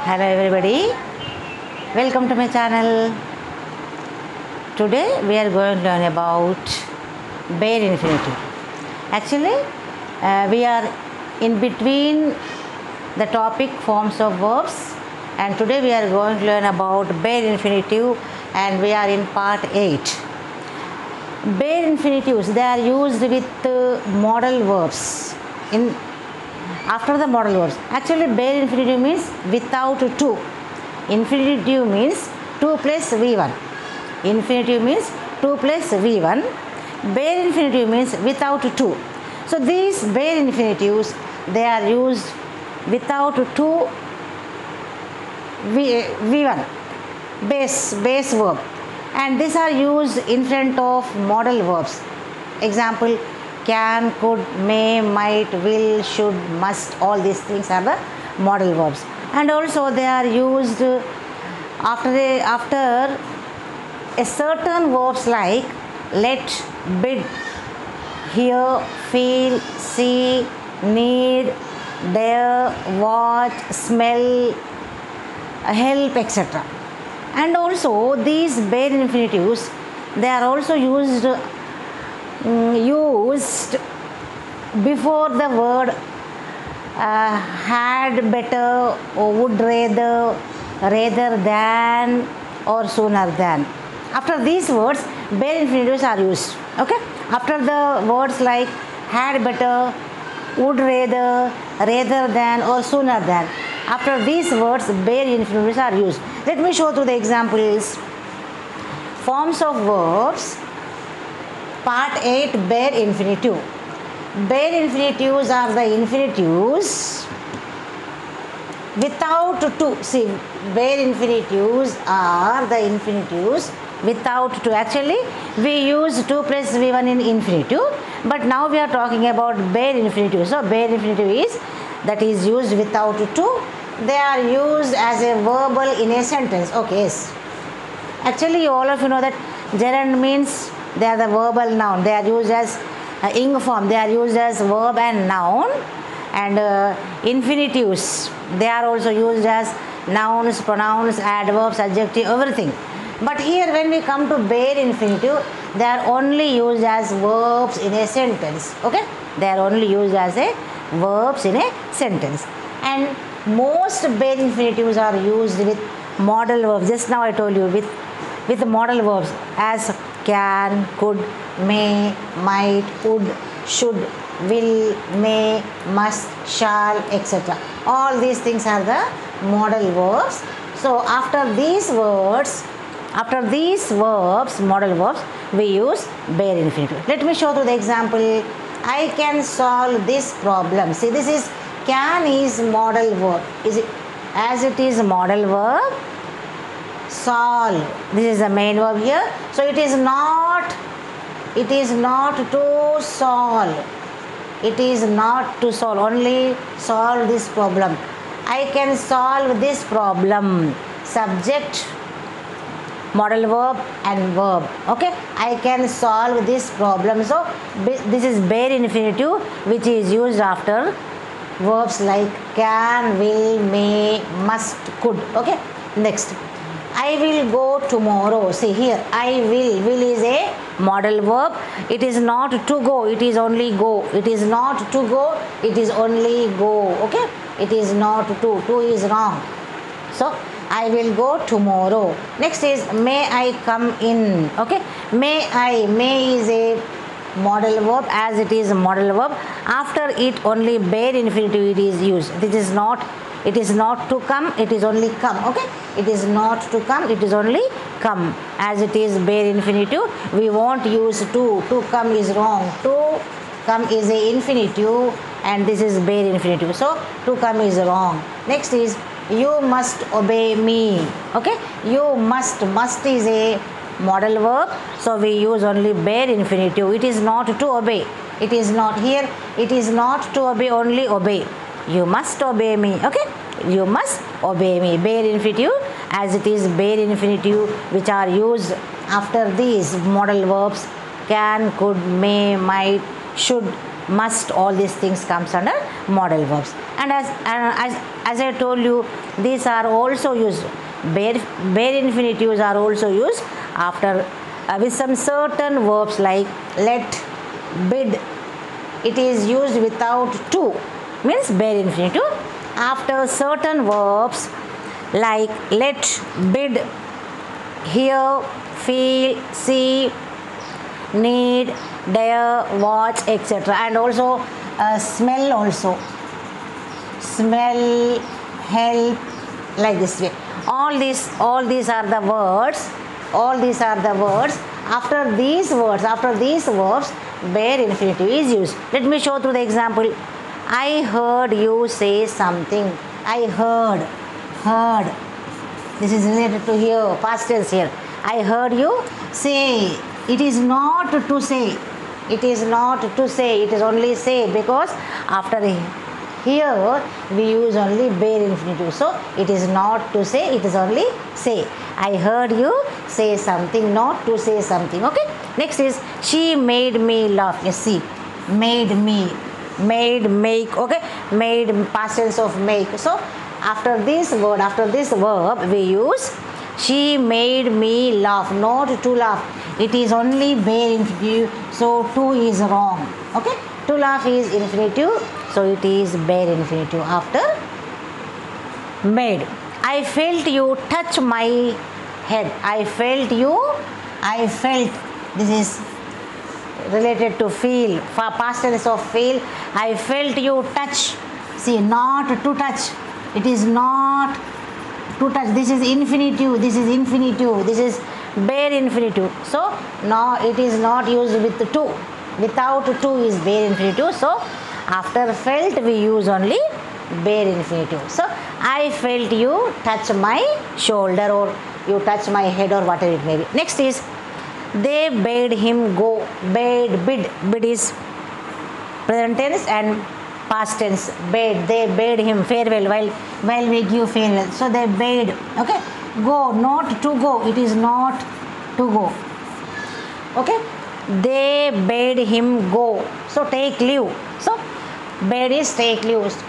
Hello everybody, welcome to my channel. Today we are going to learn about bare infinitive. Actually, we are in between the topic forms of verbs, and today we are going to learn about bare infinitive, and we are in part 8. Bare infinitives, they are used with modal verbs after the modal verbs. Actually, bare infinitive means without to. Infinitive means 2 plus V1. Infinitive means 2 plus V1. Bare infinitive means without to. So these bare infinitives, they are used without to V1 base verb, and these are used in front of modal verbs. Example: can, could, may, might, will, should, must. All these things are the modal verbs, and also they are used after a certain verbs like let, bid, hear, feel, see, need, dare, watch, smell, help, etc. And also these bare infinitives, they are also used before the word had, better, or would rather, rather than, or sooner than. After these words, bare infinitives are used. Okay, after the words like had, better, would rather, rather than, or sooner than, after these words bare infinitives are used. Let me show through the examples. Forms of verbs, part 8, bare infinitive. Bare infinitives are the infinitives without to. See, bare infinitives are the infinitives without to. Actually, we use 2 plus V1 in infinitive, but now we are talking about bare infinitive. So bare infinitive is used without to. They are used as a verbal in a sentence. Okay, yes. Actually, all of you know that gerund means they are the verbal noun. They are used as ing form. They are used as verb and noun. And infinitives, they are also used as nouns, pronouns, adverbs, adjective, everything. But here when we come to bare infinitive, they are only used as verbs in a sentence. Okay, they are only used as a verbs in a sentence. And most bare infinitives are used with modal verbs. Just now I told you with modal verbs as can, could, may, might, would, should, will, may, must, shall, etc. All these things are the modal verbs. So after these verbs, modal verbs, we use bare infinitive. Let me show you the example. I can solve this problem. See, this is can is modal verb. Is it as it is modal verb? Solve. This is the main verb here. So it is not to solve. It is not to solve. Only solve this problem. I can solve this problem. Subject, modal verb and verb. Okay, I can solve this problem. So this is bare infinitive, which is used after verbs like can, will, may, must, could. Okay, next, I will go tomorrow. See here, I will is a modal verb. It is not to go, it is only go. It is not to go, it is only go. Okay, it is not to is wrong. So I will go tomorrow. Next is may I come in. Okay, may is a modal verb. As it is a modal verb, after it only bare infinitive it is used. It is not to come, it is only come. Okay, it is not to come, it is only come. As it is bare infinitive, we won't use to come is wrong. To come is a infinitive, and this is bare infinitive, so to come is wrong. Next is you must obey me. Okay, you must is a modal verb, so we use only bare infinitive. It is not to obey. It is not here. It is not to obey, only obey. You must obey me. Okay, you must obey me. Bare infinitive, as it is bare infinitive, which are used after these modal verbs can, could, may, might, should, must, all these things comes under modal verbs. And as I told you, these are also used, bare infinitives are also used after with some certain verbs like let, bid. It is used without to, means bare infinitive. After certain verbs like let, bid, hear, feel, see, need, dare, watch, etc. And also smell also. Smell, help, like this way. All these are the words. All these are the words. After these verbs, bare infinitive is used. Let me show through the example. I heard you say something. I heard. This is related to hear, past tense here. I heard you say. It is not to say. It is not to say. It is only say, because after here we use only bare infinitive. So it is not to say. It is only say. I heard you say something, not to say something. Okay. Next is she made me laugh. Yes, see, made me, made, make. Okay, made, past tense of make. So after this word, after this verb, we use she made me laugh, not to laugh. It is only bare infinitive, so to is wrong. Okay, to laugh is infinitive, so it is bare infinitive after made. I felt you touch my head. I felt you, I felt. This is related to feel, past tense of feel. I felt you touch. See, not to touch. It is not to touch. This is infinitive. This is infinitive. This is bare infinitive. So now it is not used with to. Without to is bare infinitive. So after felt we use only bare infinitive. So I felt you touch my shoulder, or you touch my head, or whatever it may be. Next is they bade him go. Bid is present tense and past tense. Bade, they bade him farewell while we give farewell. So they bade. Okay, go, not to go. It is not to go. Okay, they bade him go. So take leave. So bade is take leave.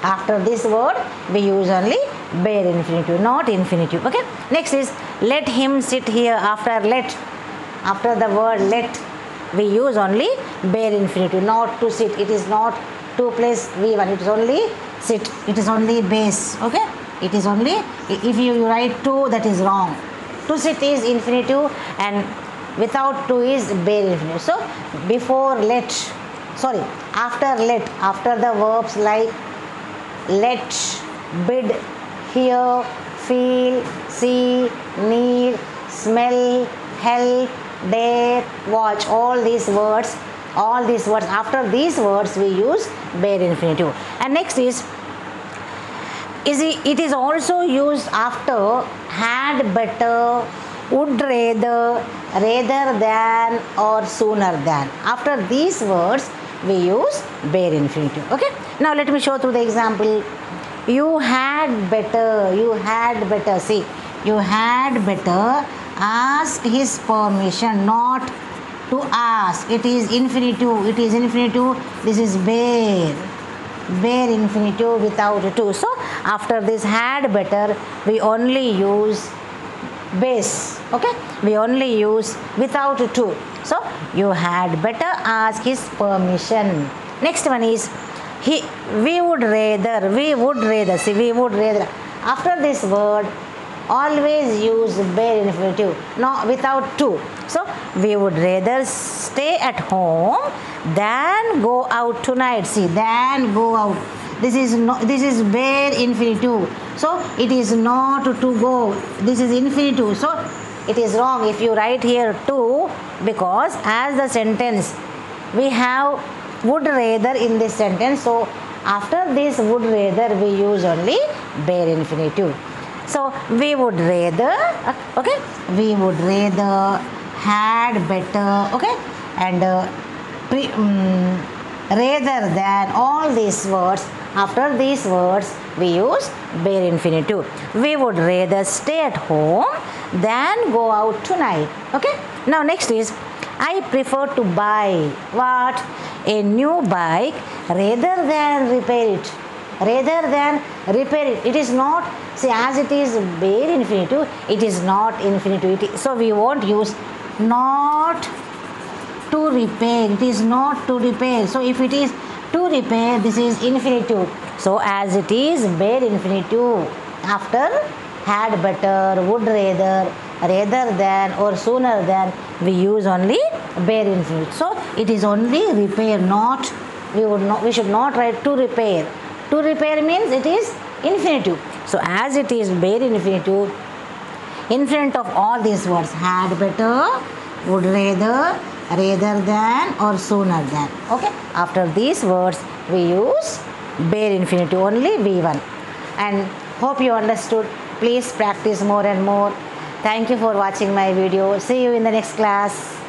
After this word we use only bare infinitive, not infinitive. Okay. Next is let him sit here. After the word let we use only bare infinitive, not to sit. It is not to place V1. It is only sit. It is only base. Okay. It is only, if you write to, that is wrong. To sit is infinitive and without to is bare infinitive. So before let, sorry, after the verbs like let, bid, hear, feel, see, need, smell, help, dare, watch, all these words, after these words we use bare infinitive. And next is it is also used after had, better, would rather, rather than, or sooner than. After these words we use bare infinitive. Okay. Now let me show through the example. You had better. See, you had better ask his permission, not to ask. It is infinitive. This is bare infinitive without to. So after this had better we only use base. Okay, we only use without to. So you had better ask his permission. Next one is we would rather. See, we would rather. After this word always use bare infinitive, no, without to. So we would rather stay at home than go out tonight. See, than go out. This is bare infinitive. So it is not to go. This is infinitive. So it is wrong if you write here to, because as the sentence we have would rather in this sentence. So after this would rather we use only bare infinitive. So we would rather, okay, we would rather, had better, okay, and rather than, all these words, after these words we use bare infinitive. We would rather stay at home than go out tonight. Okay. Now next is I prefer to buy what? a new bike rather than repair it. Rather than repair it. It is not, see, as it is bare infinitive, it is not infinitive. So we won't use not to repair. It is not to repair. So if it is to repair, this is infinitive. So as it is bare infinitive, after had, better, would rather, rather than, or sooner than, we use only bare infinitive. So it is only repair, not, we should not write to repair. To repair means it is infinitive. So as it is bare infinitive, in front of all these words, had, better, would rather, rather than, or sooner than. Okay, after these words we use bare infinitive, only V1. And hope you understood. Please practice more and more. Thank you for watching my video. See you in the next class.